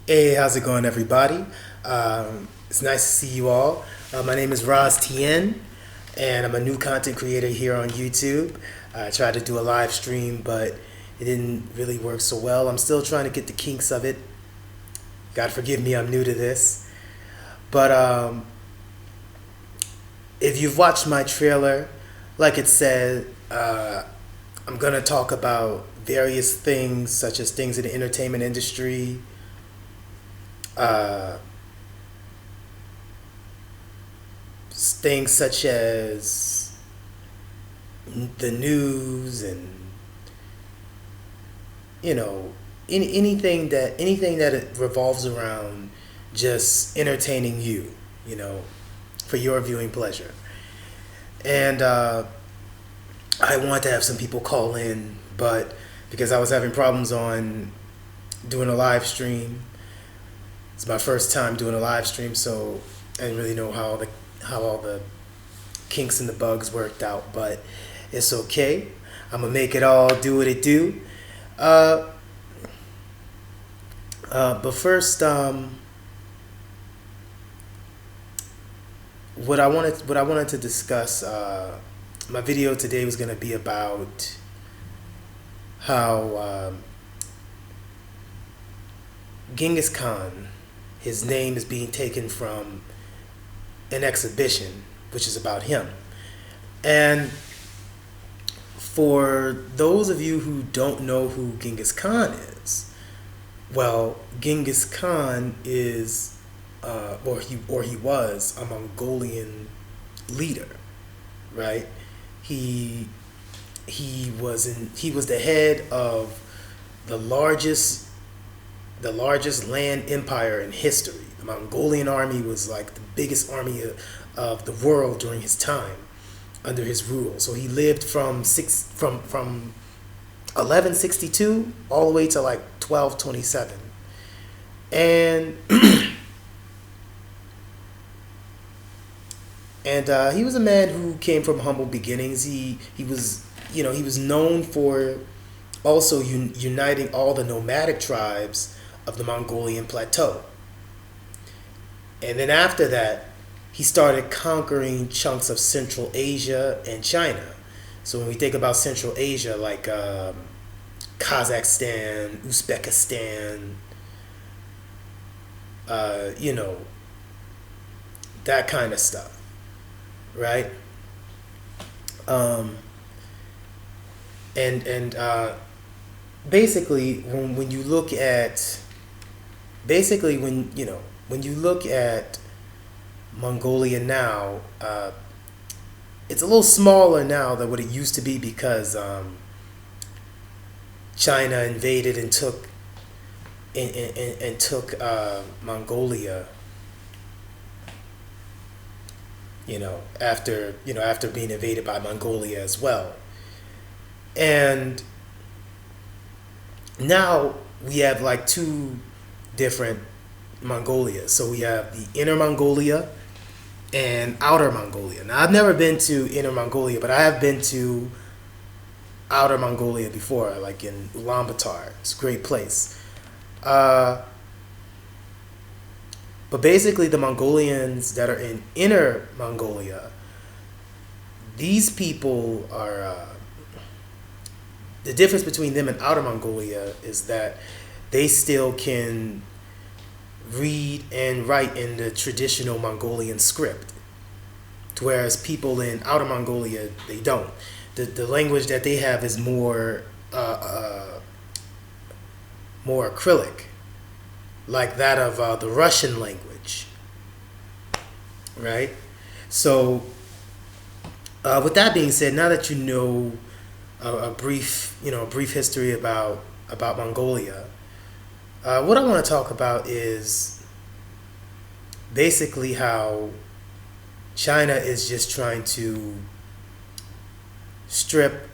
Hey, how's it going, everybody? It's nice to see you all. My name is Roz Tien, and I'm a new content creator here on YouTube. I tried to do a live stream, but it didn't really work so well. I'm still trying to get the kinks of it. God forgive me, I'm new to this. But if you've watched my trailer, like it said, I'm going to talk about various things, such as things in the entertainment industry, uh, things such as the news and you know anything that it revolves around just entertaining you, you know, for your viewing pleasure. And I want to have some people call in, but because I was having problems on doing a live stream, it's my first time doing a live stream, so I didn't really know how all the kinks and the bugs worked out, but it's okay. I'm gonna make it all do what it do. Uh, but first, what I wanted to discuss. My video today was gonna be about how Genghis Khan, his name is being taken from an exhibition, which is about him. And for those of you who don't know who Genghis Khan is, well, Genghis Khan is, or he was a Mongolian leader, right? He he was the head of the largest the largest land empire in history. The Mongolian army was like the biggest army of the world during his time under his rule. So he lived from 1162 all the way to like 1227. And he was a man who came from humble beginnings. He was, he was known for also uniting all the nomadic tribes of the Mongolian plateau. And then after that, he started conquering chunks of Central Asia and China. So when we think about Central Asia, like Kazakhstan, Uzbekistan, you know, that kind of stuff, right? Um, and basically, when you look at basically when you look at Mongolia now, it's a little smaller now than what it used to be because China invaded and took Mongolia. After being invaded by Mongolia as well, and now we have like two different Mongolia. So we have the Inner Mongolia and Outer Mongolia. Now I've never been to Inner Mongolia, but I have been to Outer Mongolia before, like in Ulaanbaatar. It's a great place. Uh, but basically, the Mongolians that are in Inner Mongolia, these people are. The difference between them and Outer Mongolia is that they still can read and write in the traditional Mongolian script, whereas people in Outer Mongolia, they don't. The language that they have is more acrylic, like that of the Russian language, right? So, with that being said, now that you know a brief history about Mongolia, what I want to talk about is basically how China is just trying to strip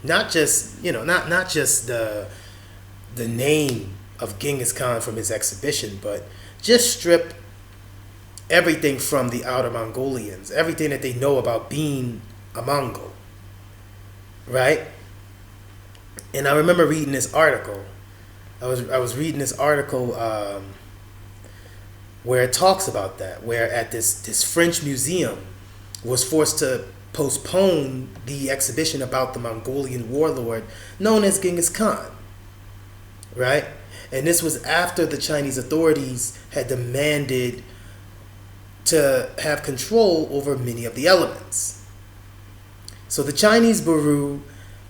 not just the name of Genghis Khan from his exhibition, but just strip everything from the Outer Mongolians, everything that they know about being a Mongol, right? And I remember reading this article I was reading this article where it talks about that, where at this French museum was forced to postpone the exhibition about the Mongolian warlord known as Genghis Khan, right? And this was after the Chinese authorities had demanded to have control over many of the elements. So the Chinese Bureau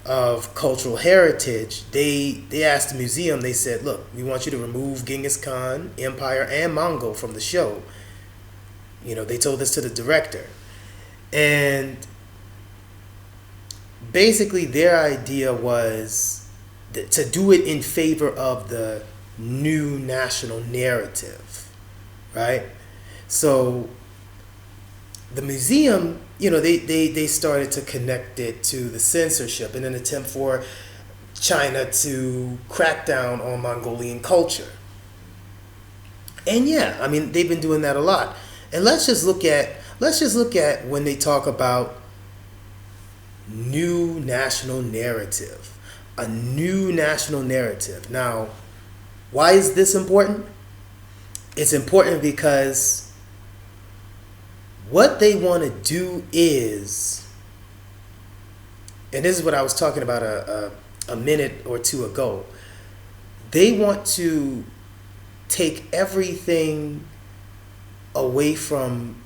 of Cultural Heritage, they asked the museum, they said, look, we want you to remove Genghis Khan, Empire, and Mongol from the show. They told this to the director. And basically their idea was to do it in favor of the new national narrative, right? So the museum, they started to connect it to the censorship in an attempt for China to crack down on Mongolian culture. And yeah, I mean, they've been doing that a lot. And let's just look at when they talk about new national narrative. A new national narrative. Now, why is this important? It's important because what they want to do is, and this is what I was talking about a minute or two ago, they want to take everything away from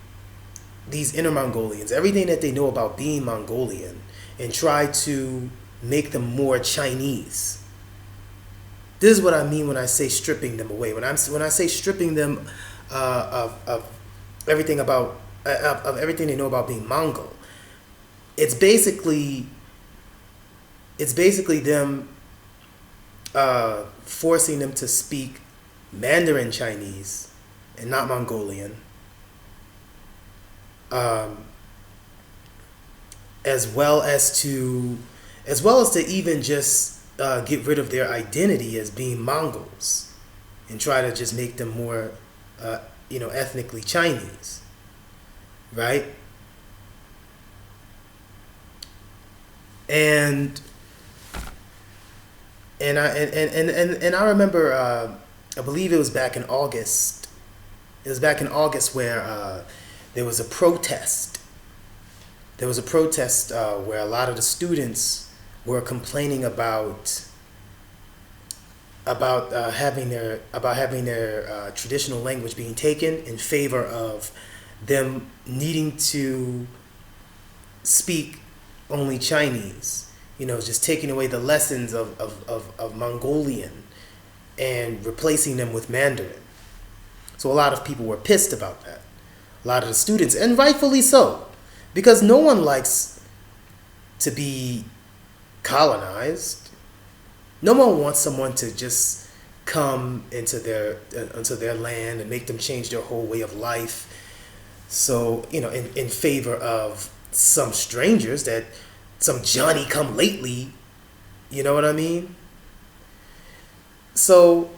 these inner Mongolians, everything that they know about being Mongolian, and try to make them more Chinese. This is what I mean when I say stripping them away. When I say stripping them of everything about of everything they know about being Mongol, it's basically them forcing them to speak Mandarin Chinese and not Mongolian, as well as to even just get rid of their identity as being Mongols and try to just make them more ethnically Chinese, right? And I remember I believe it was back in August. It was back in August where there was a protest. There was a protest where a lot of the students were complaining about having their traditional language being taken in favor of them needing to speak only Chinese. Just taking away the lessons of Mongolian and replacing them with Mandarin. So a lot of people were pissed about that. A lot of the students, and rightfully so, because no one likes to be colonized. No one wants someone to just come into their land and make them change their whole way of life. So, in favor of some strangers, that some Johnny come lately, you know what I mean? So,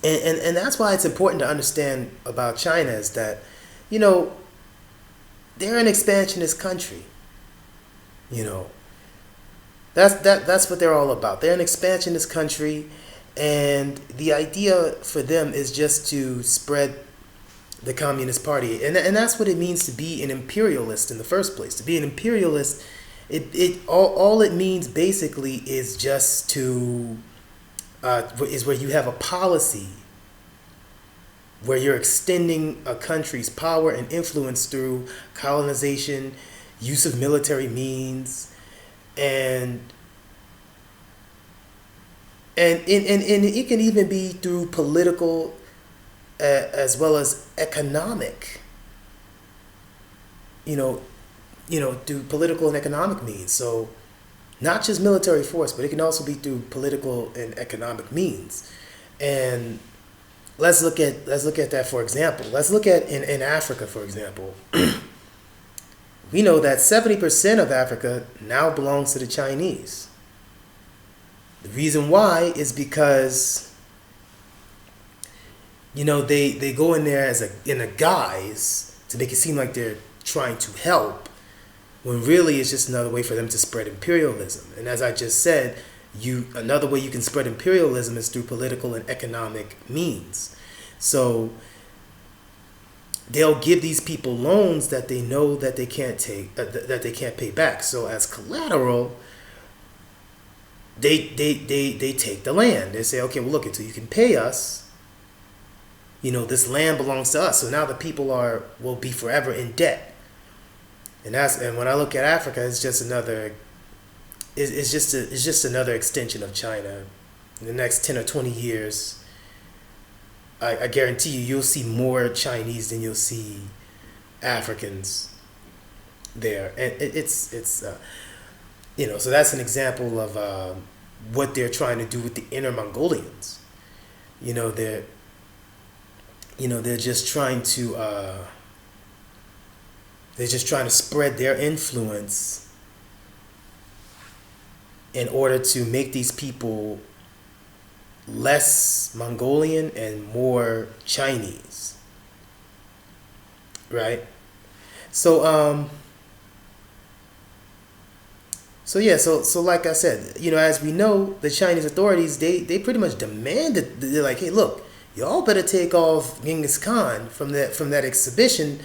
and that's why it's important to understand about China is that, they're an expansionist country. That's what they're all about. They're an expansionist country, and the idea for them is just to spread the Communist Party, and that's what it means to be an imperialist in the first place. To be an imperialist, all it means basically is just to is where you have a policy where you're extending a country's power and influence through colonization, use of military means, and it can even be through political as well as economic, through political and economic means. So not just military force, but it can also be through political and economic means. And let's look at that for example. Let's look at in Africa, for example. We know that 70% of Africa now belongs to the Chinese. The reason why is because they go in there in a guise to make it seem like they're trying to help, when really it's just another way for them to spread imperialism. And as I just said, Another way you can spread imperialism is through political and economic means. So they'll give these people loans that they know that they can't take, that they can't pay back. So as collateral, they take the land. They say, okay, well, look, until you can pay us, this land belongs to us. So now the people will be forever in debt. And when I look at Africa, it's just another extension of China. In the next 10 or 20 years, I guarantee you'll see more Chinese than you'll see Africans there. And so that's an example of what they're trying to do with the inner Mongolians. They're just trying to spread their influence in order to make these people less Mongolian and more Chinese, right? So like I said, as we know, the Chinese authorities, they pretty much demanded. They're like, hey, look, y'all better take off Genghis Khan from that exhibition,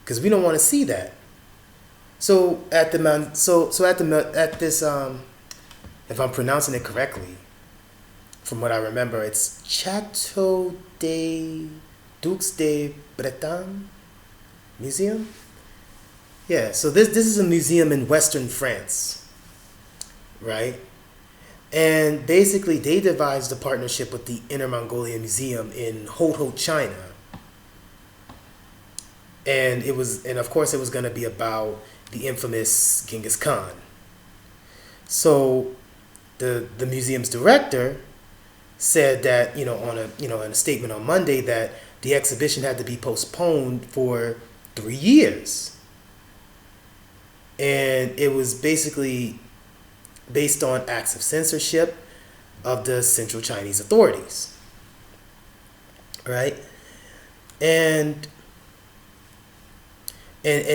because we don't want to see that. So at this, if I'm pronouncing it correctly, from what I remember, it's Chateau des Dux de Bretagne Museum. Yeah, so this is a museum in Western France, right? And basically, they devised a partnership with the Inner Mongolia Museum in Hot, China. And of course, it was going to be about the infamous Genghis Khan. So the museum's director said that, in a statement on Monday, that the exhibition had to be postponed for 3 years. And it was basically based on acts of censorship of the Central Chinese authorities. Right? And these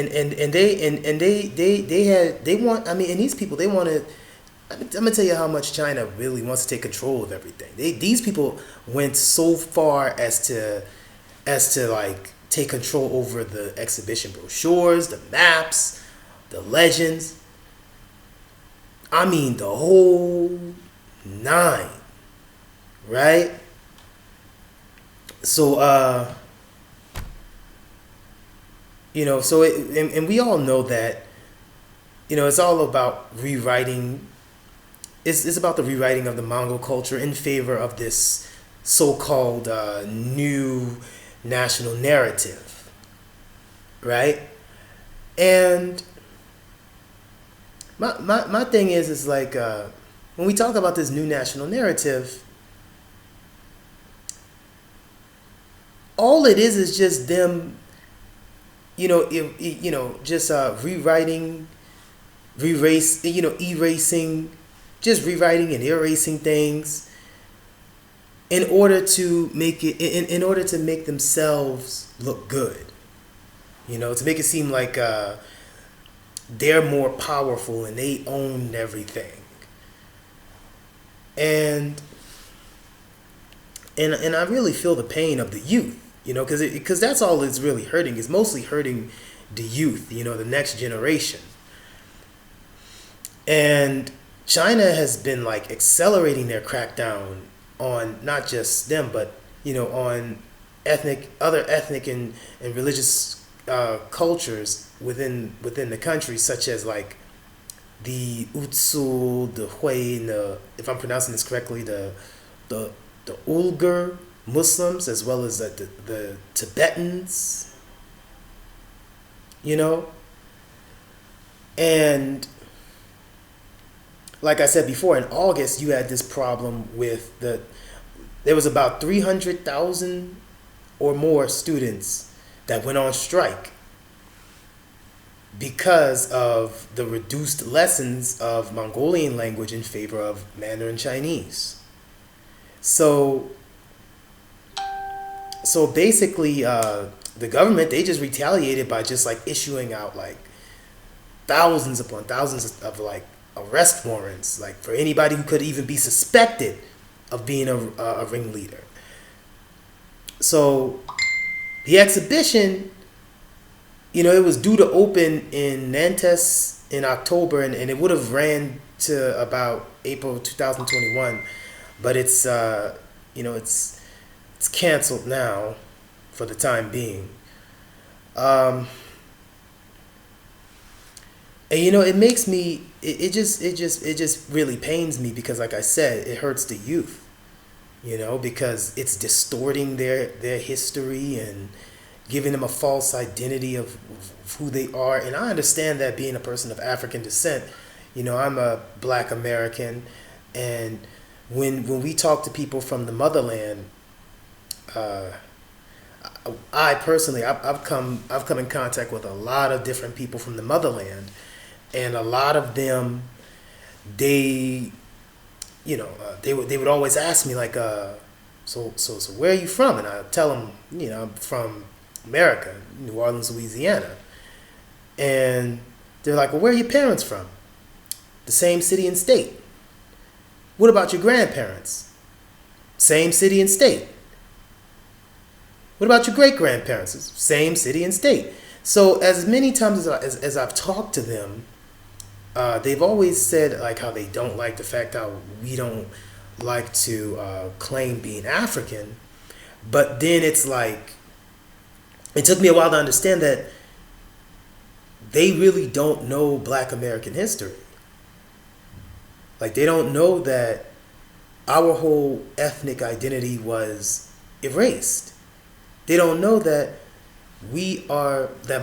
people, they wanted. I'm gonna tell you how much China really wants to take control of everything. These people went so far as to like take control over the exhibition brochures, the maps, the legends. I mean, the whole nine, right? So and we all know that, it's all about rewriting. It's about the rewriting of the Mongol culture in favor of this so-called new national narrative, right? And my thing is like, when we talk about this new national narrative, all it is just them, just rewriting, erasing, just rewriting and erasing things in order to make it, in order to make themselves look good, to make it seem like they're more powerful and they own everything. And I really feel the pain of the youth, because that's all it's really hurting. It's mostly hurting the youth, the next generation. And China has been like accelerating their crackdown on not just them, but on other ethnic and religious cultures within the country, such as like the Utsu, the Hui, and if I'm pronouncing this correctly, the Uyghur Muslims, as well as the Tibetans, and like I said before, in August, you had this problem with there was about 300,000 or more students that went on strike because of the reduced lessons of Mongolian language in favor of Mandarin Chinese. So basically, the government, they just retaliated by just like issuing out like thousands upon thousands of like arrest warrants, like for anybody who could even be suspected of being a ringleader. So the exhibition, it was due to open in Nantes in October, and it would have ran to about April 2021, but it's canceled now for the time being. And it makes me, it just really pains me because, like I said, it hurts the youth. Because it's distorting their history and giving them a false identity of who they are. And I understand that, being a person of African descent, I'm a Black American, and when we talk to people from the motherland, I personally, I've come in contact with a lot of different people from the motherland, and a lot of them, they would always ask me, like, so where are you from? And I tell them, I'm from America, New Orleans, Louisiana. And they're like, well, where are your parents from? The same city and state. What about your grandparents? Same city and state. What about your great-grandparents? Same city and state. So as many times as I've talked to them, they've always said, like, how they don't like the fact how we don't like to claim being African. But then it's like, it took me a while to understand that they really don't know Black American history. Like, they don't know that our whole ethnic identity was erased. They don't know that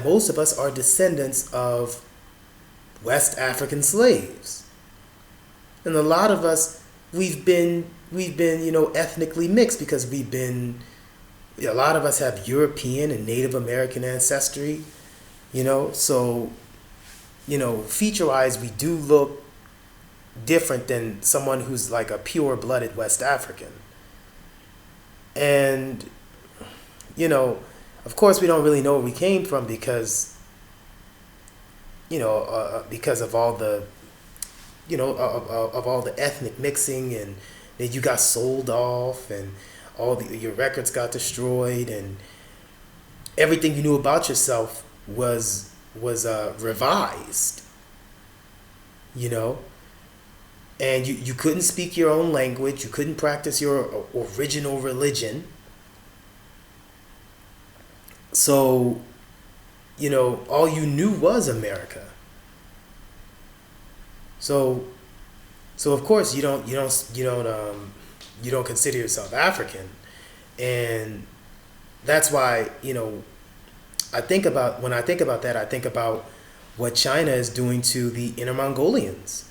most of us are descendants of West African slaves. And a lot of us, we've been ethnically mixed because a lot of us have European and Native American ancestry, so, feature-wise, we do look different than someone who's like a pure-blooded West African. And, of course, we don't really know where we came from because, because of all the, of all the ethnic mixing, and then you got sold off, and your records got destroyed, and everything you knew about yourself was revised, and you couldn't speak your own language, you couldn't practice your original religion. So, all you knew was America. So of course you don't consider yourself African, and that's why when I think about that, I think about what China is doing to the Inner Mongolians.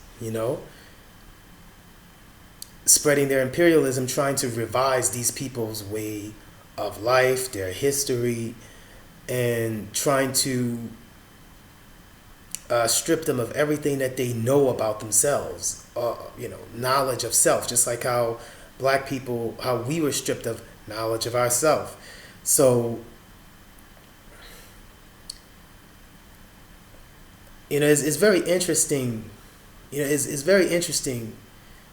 Spreading their imperialism, trying to revise these people's way of life, their history, and trying to strip them of everything that they know about themselves, knowledge of self, just like how Black people, how we were stripped of knowledge of ourselves. So, it's very interesting. It's very interesting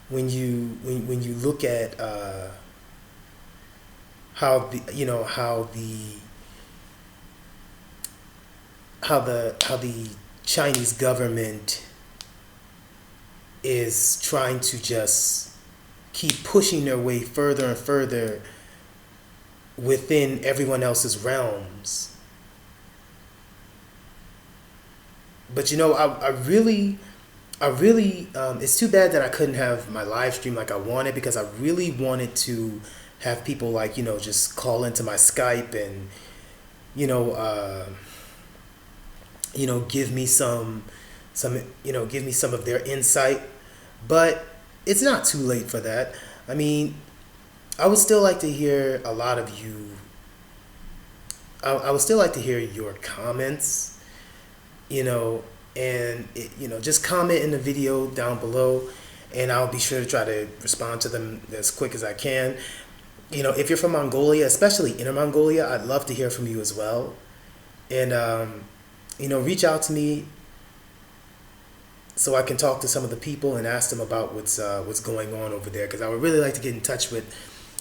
when you look at how the Chinese government is trying to just keep pushing their way further and further within everyone else's realms. But I really, it's too bad that I couldn't have my live stream like I wanted, because I really wanted to have people, like, just call into my Skype and, give me some of their insight. But it's not too late for that. I mean, I would still like to hear a lot of you. I would still like to hear your comments, and just comment in the video down below, and I'll be sure to try to respond to them as quick as I can. If you're from Mongolia, especially Inner Mongolia, I'd love to hear from you as well. And reach out to me. so I can talk to some of the people and ask them about what's going on over there, because I would really like to get in touch with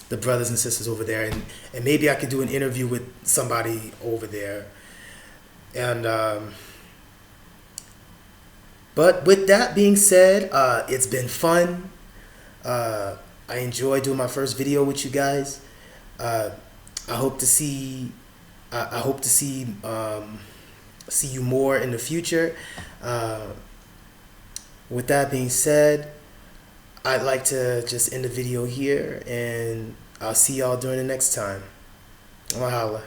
the brothers and sisters over there, and maybe I could do an interview with somebody over there. And but with that being said, it's been fun. I enjoyed doing my first video with you guys. Uh, I hope to see I hope to see you more in the future. Uh, with that being said, I'd like to just end the video here, and I'll see y'all during the next time. Mahalo.